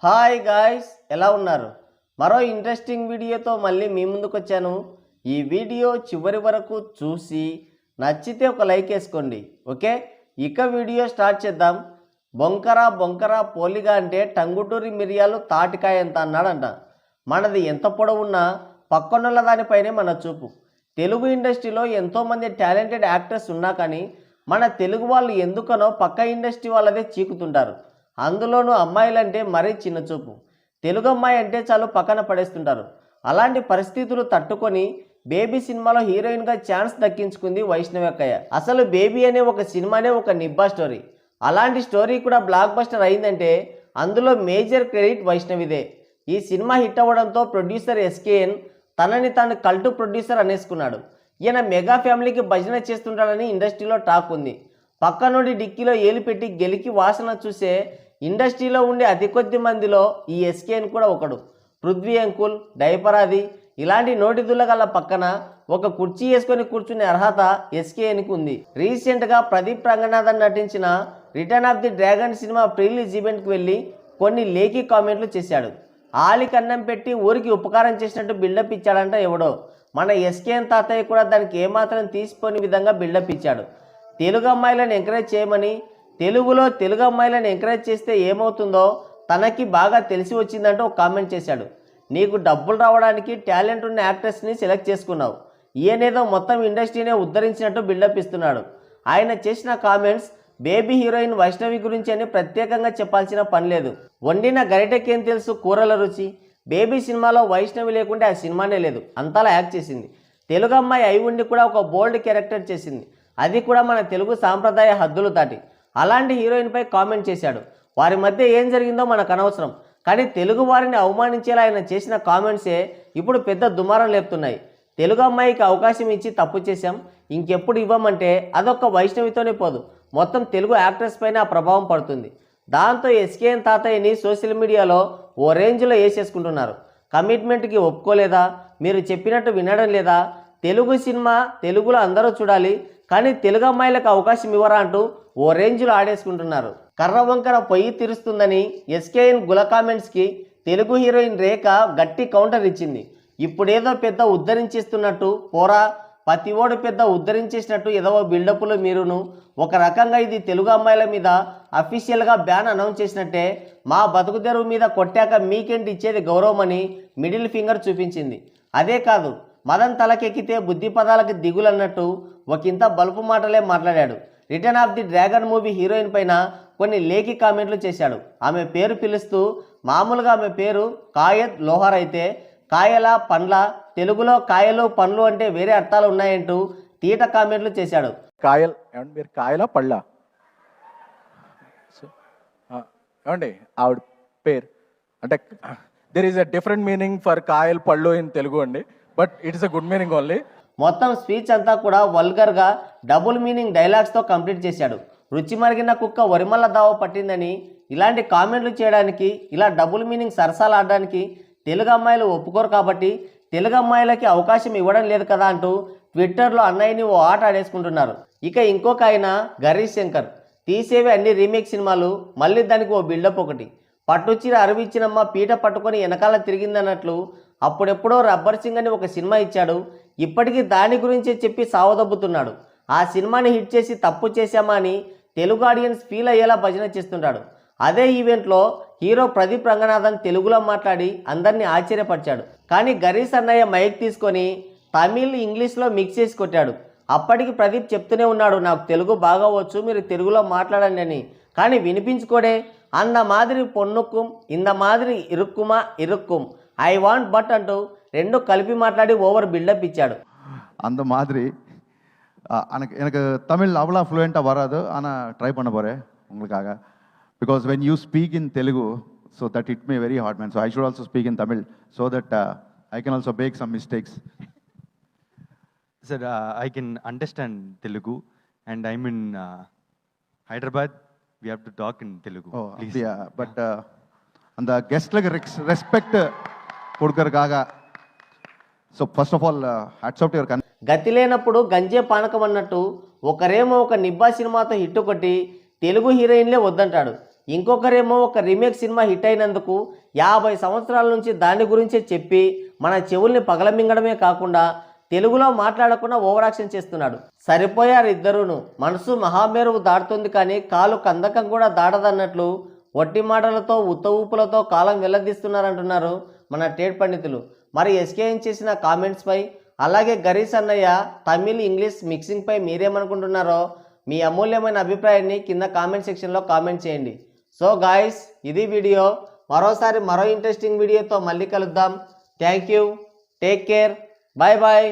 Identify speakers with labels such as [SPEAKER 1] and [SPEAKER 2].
[SPEAKER 1] Hi guys, ఎలా ఉన్నారు? మరో ఇంట్రెస్టింగ్ వీడియోతో మళ్ళీ మీ ముందుకు వచ్చాను. ఈ వీడియో చివరి వరకు చూసి నచ్చితే ఒక లైక్ వేసుకోండి. ఓకే, ఇక వీడియో స్టార్ట్ చేద్దాం. బొంకరా పోలిగా అంటే టంగుటూరి మిరియాలు తాటికాయ ఎంత అన్నాడంట. మనది ఎంత పొడవున్నా పక్కనున్న దానిపైనే మన చూపు. తెలుగు ఇండస్ట్రీలో ఎంతోమంది టాలెంటెడ్ యాక్టర్స్ ఉన్నా కానీ మన తెలుగు వాళ్ళు ఎందుకనో పక్క ఇండస్ట్రీ వాళ్ళదే చీకుతుంటారు. అందులోనూ అమ్మాయిలంటే మరీ చిన్న చూపు. తెలుగు అమ్మాయి అంటే చాలు పక్కన పడేస్తుంటారు. అలాంటి పరిస్థితులు తట్టుకొని బేబీ సినిమాలో హీరోయిన్గా ఛాన్స్ దక్కించుకుంది వైష్ణవి అక్కయ్య. అసలు బేబీ అనే ఒక సినిమానే ఒక నిబ్బా స్టోరీ. అలాంటి స్టోరీ కూడా బ్లాక్ బస్టర్ అయిందంటే అందులో మేజర్ క్రెడిట్ వైష్ణవిదే. ఈ సినిమా హిట్ అవ్వడంతో ప్రొడ్యూసర్ ఎస్కేఎన్ తనని తాను కల్టు ప్రొడ్యూసర్ అనేసుకున్నాడు. ఈయన మెగా ఫ్యామిలీకి భజన చేస్తుంటాడని ఇండస్ట్రీలో టాక్ ఉంది. పక్క నుండి డిక్కీలో ఏలు పెట్టి గెలికి వాసన చూసే ఇండస్ట్రీలో ఉండే అతి కొద్ది మందిలో ఈ ఎస్కేఎన్ కూడా ఒకడు. పృథ్వీ అంకుల్, డైపరాది ఇలాంటి నోటి దుల్లగల పక్కన ఒక కుర్చీ వేసుకొని కూర్చునే అర్హత ఎస్కేఎన్కి ఉంది. రీసెంట్గా ప్రదీప్ రంగనాథన్ నటించిన return of the dragon cinema ప్రీలీజ్ ఈవెంట్కి వెళ్ళి కొన్ని లేఖీ కామెంట్లు చేశాడు. ఆలికి అన్నం పెట్టి ఊరికి ఉపకారం చేసినట్టు బిల్డప్ ఇచ్చాడంట ఎవడో. మన ఎస్కేఎన్ తాతయ్య కూడా దానికి ఏమాత్రం తీసిపోని విధంగా బిల్డప్ ఇచ్చాడు. తెలుగు అమ్మాయిలను ఎంకరేజ్ చేయమని, తెలుగులో తెలుగు అమ్మాయిలను ఎంకరేజ్ చేస్తే ఏమవుతుందో తనకి బాగా తెలిసి వచ్చిందంటూ ఒక కామెంట్ చేశాడు. నీకు డబ్బులు రావడానికి టాలెంట్ ఉన్న యాక్టర్స్ని సెలెక్ట్ చేసుకున్నావు. ఈయనేదో మొత్తం ఇండస్ట్రీనే ఉద్ధరించినట్టు బిల్డప్ ఇస్తున్నాడు. ఆయన చేసిన కామెంట్స్ బేబీ హీరోయిన్ వైష్ణవి గురించి అని ప్రత్యేకంగా చెప్పాల్సిన పని లేదు. వండిన గరిటెకేం తెలుసు కూరల రుచి. బేబీ సినిమాలో వైష్ణవి లేకుంటే ఆ సినిమానే లేదు, అంతలా యాక్ట్ చేసింది. తెలుగు అమ్మాయి అయి ఉండి కూడా ఒక బోల్డ్ క్యారెక్టర్ చేసింది, అది కూడా మన తెలుగు సాంప్రదాయ హద్దులు దాటి. అలాంటి హీరోయిన్పై కామెంట్ చేశాడు. వారి మధ్య ఏం జరిగిందో మనకు అనవసరం, కానీ తెలుగు వారిని అవమానించేలా ఆయన చేసిన కామెంట్సే ఇప్పుడు పెద్ద దుమారం లేపుతున్నాయి. తెలుగు అమ్మాయికి అవకాశం ఇచ్చి తప్పు చేశాం, ఇంకెప్పుడు ఇవ్వమంటే అదొక్క వైష్ణవితోనే పోదు, మొత్తం తెలుగు యాక్టర్స్ పైన ఆ ప్రభావం పడుతుంది. దాంతో ఎస్కేఎన్ తాతయ్యని సోషల్ మీడియాలో ఓ రేంజ్లో వేసేసుకుంటున్నారు. కమిట్మెంట్కి ఒప్పుకోలేదా, మీరు చెప్పినట్టు వినడం లేదా, తెలుగు సినిమా తెలుగులో అందరూ చూడాలి కానీ తెలుగు అమ్మాయిలకు అవకాశం ఇవ్వరా అంటూ ఓ రేంజ్లో ఆడేసుకుంటున్నారు. కర్ర వంకర పొయ్యి తీరుస్తుందని ఎస్కేఎన్ గుల కామెంట్స్కి తెలుగు హీరోయిన్ రేఖ గట్టి కౌంటర్ ఇచ్చింది. ఇప్పుడేదో పెద్ద ఉద్ధరించేస్తున్నట్టు, పోరా ప్రతి ఓడు పెద్ద ఉద్ధరించేసినట్టు ఏదో బిల్డప్లు మీరును. ఒక రకంగా ఇది తెలుగు అమ్మాయిల మీద అఫీషియల్గా బ్యాన్ అనౌన్స్ చేసినట్టే. మా బతుకు తెరువు మీద కొట్టాక మీకేంటి ఇచ్చేది గౌరవం అని మిడిల్ ఫింగర్ చూపించింది. అదే కాదు, మదన్ తలకెక్కితే బుద్ధి పదాలకు దిగులన్నట్టు ఒకంత బలుపు మాటలే మాట్లాడాడు. Return of the dragon movie heroine పైన కొన్ని లేఖి కామెంట్లు చేశాడు. ఆమె పేరు పిలుస్తూ, మామూలుగా ఆమె పేరు కాయత్ లోహార్ అయితే కాయల పండ్ల, తెలుగులో కాయలు పండ్లు అంటే వేరే అర్థాలు ఉన్నాయంటూ తీట కామెంట్లు చేశాడు.
[SPEAKER 2] కాయల్ ఏమండి, మీరు కాయలా పళ్ళా ఏమండి ఆవిడ పేరు అంటే there is a different meaning for Kayal పళ్ళు ఇన్ తెలుగు అండి, but it is a good meaning only.
[SPEAKER 1] మొత్తం స్పీచ్ అంతా కూడా వల్గర్గా డబుల్ మీనింగ్ డైలాగ్స్తో కంప్లీట్ చేశాడు. రుచి మరిగిన కుక్క వరిమల్ల దావ పట్టిందని ఇలాంటి కామెంట్లు చేయడానికి, ఇలా డబుల్ మీనింగ్ సరసాలు ఆడడానికి తెలుగు అమ్మాయిలు ఒప్పుకోరు కాబట్టి తెలుగు అమ్మాయిలకి అవకాశం ఇవ్వడం లేదు కదా అంటూ ట్విట్టర్లో అన్నయ్యని ఓ ఆట ఆడేసుకుంటున్నారు. ఇక ఇంకొక ఆయన గరీ శంకర్ తీసేవి అన్ని రీమేక్ సినిమాలు, మళ్ళీ దానికి ఓ బిల్డప్ ఒకటి. పట్టుచీర అరవిచ్చినమ్మ పీట పట్టుకొని వెనకాల తిరిగిందన్నట్లు అప్పుడెప్పుడో రబ్బర్ సింగ్ అని ఒక సినిమా ఇచ్చాడు. ఇప్పటికీ దాని గురించే చెప్పి సావదబ్బుతున్నాడు. ఆ సినిమాని హిట్ చేసి తప్పు చేశామా అని తెలుగు ఆడియన్స్ ఫీల్ అయ్యేలా భజన చేస్తుంటాడు. అదే ఈవెంట్లో హీరో ప్రదీప్ రంగనాథన్ తెలుగులో మాట్లాడి అందరినీ ఆశ్చర్యపరిచాడు. కానీ గరీష్ అన్నయ్య మైక్ తీసుకొని తమిళ్ ఇంగ్లీష్లో మిక్స్ చేసి కొట్టాడు. అప్పటికి ప్రదీప్ చెప్తూనే ఉన్నాడు, నాకు తెలుగు బాగా వచ్చు, మీరు తెలుగులో మాట్లాడండి అని. కానీ వినిపించుకోడే. అంద మాదిరి పొన్నుక్కుం, ఇంద మాదిరి ఇరుక్కుమా ఇరుక్కుం, ఐ వాంట్ బట్ అంటూ రెండు కలిపి మాట్లాడి ఓవర్ బిల్డప్ ఇచ్చాడు.
[SPEAKER 3] அந்த மாதிரி எனக்கு தமிழ் அவ்வளோ ஃப்ளூயண்ட்டாக வராது, ஆனால் ட்ரை பண்ண போகிறேன் உங்களுக்காக. Because when you speak in Telugu so that it may very hard man, so I should also speak in Tamil so that I can also make some mistakes.
[SPEAKER 4] Sir, I can understand Telugu and I'm in Hyderabad. We have to talk in Telugu.
[SPEAKER 3] Oh
[SPEAKER 4] please.
[SPEAKER 3] அப்படியா? But அந்த கெஸ்ட்லுக்கு respect கொடுக்கறதுக்காக so first of all hats off to your
[SPEAKER 1] గతి లేనప్పుడు గంజే పానకం అన్నట్టు ఒకరేమో ఒక నిబ్బా సినిమాతో హిట్ కొట్టి తెలుగు హీరోయిన్లే వద్దంటాడు. ఇంకొకరేమో ఒక రీమేక్ సినిమా హిట్ అయినందుకు 50 సంవత్సరాల నుంచి దాని గురించే చెప్పి మన చెవుల్ని పగలమింగడమే కాకుండా తెలుగులో మాట్లాడకుండా ఓవర్ యాక్షన్ చేస్తున్నాడు. సరిపోయారు ఇద్దరును. మనసు మహామేరువు దాటుతుంది కానీ కాలు కందకం కూడా దాటదన్నట్లు ఒట్టి మాటలతో ఉత్త ఊపులతో కాలం వెల్లదీస్తున్నారంటున్నారు మన టేట్ పండితులు. మరి ఎస్కేఎన్ చేసిన కామెంట్స్పై అలాగే గరీష్ అన్నయ్య తమిళ్ ఇంగ్లీష్ మిక్సింగ్పై మీరేమనుకుంటున్నారో మీ అమూల్యమైన అభిప్రాయాన్ని కింద కామెంట్ సెక్షన్లో కామెంట్ చేయండి. సో గాయ్స్, ఇది వీడియో. మరోసారి మరో ఇంట్రెస్టింగ్ వీడియోతో మళ్ళీ కలుద్దాం. Thank you, take care, bye bye.